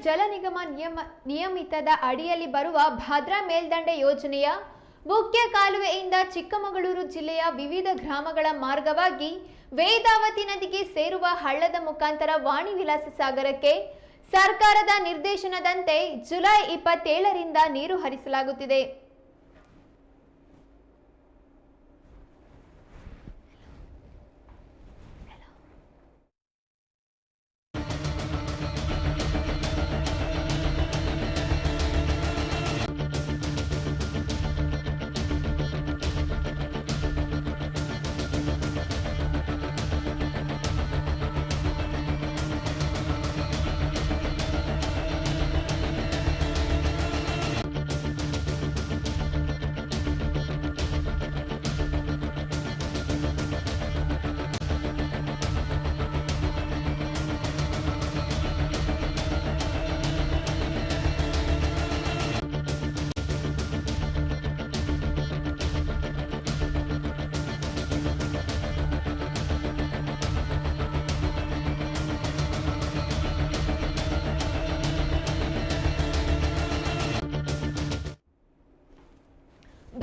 ಜಲ ನಿಗಮ ನಿಯಮಿತದ ಅಡಿಯಲ್ಲಿ ಬರುವ ಭದ್ರಾ ಮೇಲ್ದಂಡೆ ಯೋಜನೆಯ ಮುಖ್ಯ ಕಾಲುವೆಯಿಂದ ಚಿಕ್ಕಮಗಳೂರು ಜಿಲ್ಲೆಯ ವಿವಿಧ ಗ್ರಾಮಗಳ ಮಾರ್ಗವಾಗಿ ವೇದಾವತಿ ನದಿಗೆ ಸೇರುವ ಹಳ್ಳದ ಮುಖಾಂತರ ವಾಣಿ ವಿಲಾಸ ಸಾಗರಕ್ಕೆ ಸರ್ಕಾರದ ನಿರ್ದೇಶನದಂತೆ ಜುಲೈ 27ರಿಂದ ನೀರು ಹರಿಸಲಾಗುತ್ತಿದೆ.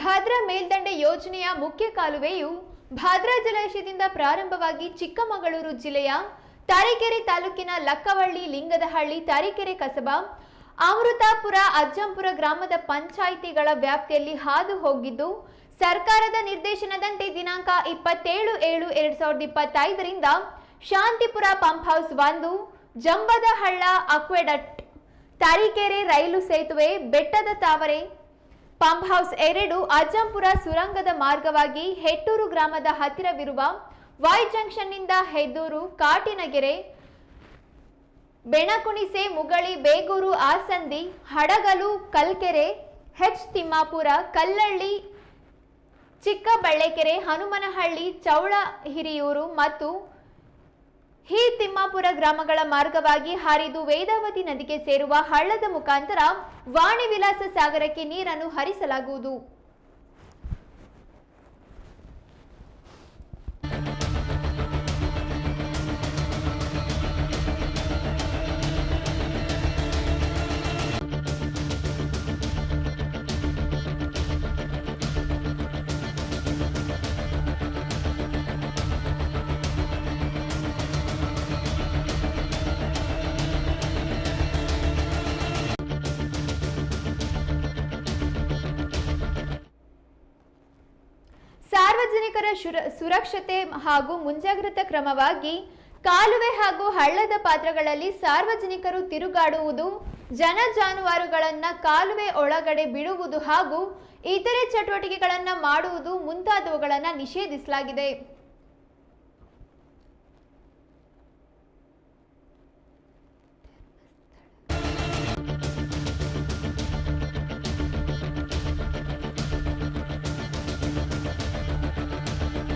ಭದ್ರಾ ಮೇಲ್ದಂಡೆ ಯೋಜನೆಯ ಮುಖ್ಯ ಕಾಲುವೆಯು ಭದ್ರಾ ಜಲಾಶಯದಿಂದ ಪ್ರಾರಂಭವಾಗಿ ಚಿಕ್ಕಮಗಳೂರು ಜಿಲ್ಲೆಯ ತರೀಕೆರೆ ತಾಲೂಕಿನ ಲಕ್ಕವಳ್ಳಿ, ಲಿಂಗದಹಳ್ಳಿ, ತರೀಕೆರೆ ಕಸಬಾ, ಅಮೃತಾಪುರ, ಅಜ್ಜಂಪುರ ಗ್ರಾಮದ ಪಂಚಾಯಿತಿಗಳ ವ್ಯಾಪ್ತಿಯಲ್ಲಿ ಹಾದು ಹೋಗಿದ್ದು, ಸರ್ಕಾರದ ನಿರ್ದೇಶನದಂತೆ ದಿನಾಂಕ 27/7/2025ರಿಂದ ಶಾಂತಿಪುರ ಪಂಪ್ ಹೌಸ್ 1, ಜಂಬದಹಳ್ಳ ಅಕ್ವೆಡಕ್ಟ್, ತರೀಕೆರೆ ರೈಲು ಸೇತುವೆ, ಬೆಟ್ಟದ ತಾವರೆ ಪಂಪ್ ಹೌಸ್ 2, ಅಜ್ಜಂಪುರ ಸುರಂಗದ ಮಾರ್ಗವಾಗಿ ಹೆಟ್ಟೂರು ಗ್ರಾಮದ ಹತ್ತಿರವಿರುವ ವೈ ಜಂಕ್ಷನ್ನಿಂದ ಹೆದ್ದೂರು, ಕಾಟಿನಗೆರೆ, ಬೆಣಕುಣಿಸೆ, ಮುಗಳಿ, ಬೇಗೂರು, ಆಸಂದಿ, ಹಡಗಲು, ಕಲ್ಕೆರೆ, ತಿಮ್ಮಾಪುರ, ಕಲ್ಲಳ್ಳಿ, ಚಿಕ್ಕಬಳ್ಳೆಕೆರೆ, ಹನುಮನಹಳ್ಳಿ, ಚೌಳಹಿರಿಯೂರು ಮತ್ತು ತಿಮ್ಮಾಪುರ ಗ್ರಾಮಗಳ ಮಾರ್ಗವಾಗಿ ಹರಿದು ವೇದಾವತಿ ನದಿಗೆ ಸೇರುವ ಹಳ್ಳದ ಮುಖಾಂತರ ವಾಣಿ ವಿಲಾಸ ಸಾಗರಕ್ಕೆ ನೀರನ್ನು ಹರಿಸಲಾಗುವುದು. ಸಾರ್ವಜನಿಕರ ಸುರಕ್ಷತೆ ಹಾಗೂ ಮುಂಜಾಗ್ರತಾ ಕ್ರಮವಾಗಿ ಕಾಲುವೆ ಹಾಗೂ ಹಳ್ಳದ ಪಾತ್ರಗಳಲ್ಲಿ ಸಾರ್ವಜನಿಕರು ತಿರುಗಾಡುವುದು, ಜಾನುವಾರುಗಳನ್ನು ಕಾಲುವೆ ಒಳಗಡೆ ಬಿಡುವುದು ಹಾಗೂ ಇತರೆ ಚಟುವಟಿಕೆಗಳನ್ನು ಮಾಡುವುದು ಮುಂತಾದವುಗಳನ್ನು ನಿಷೇಧಿಸಲಾಗಿದೆ.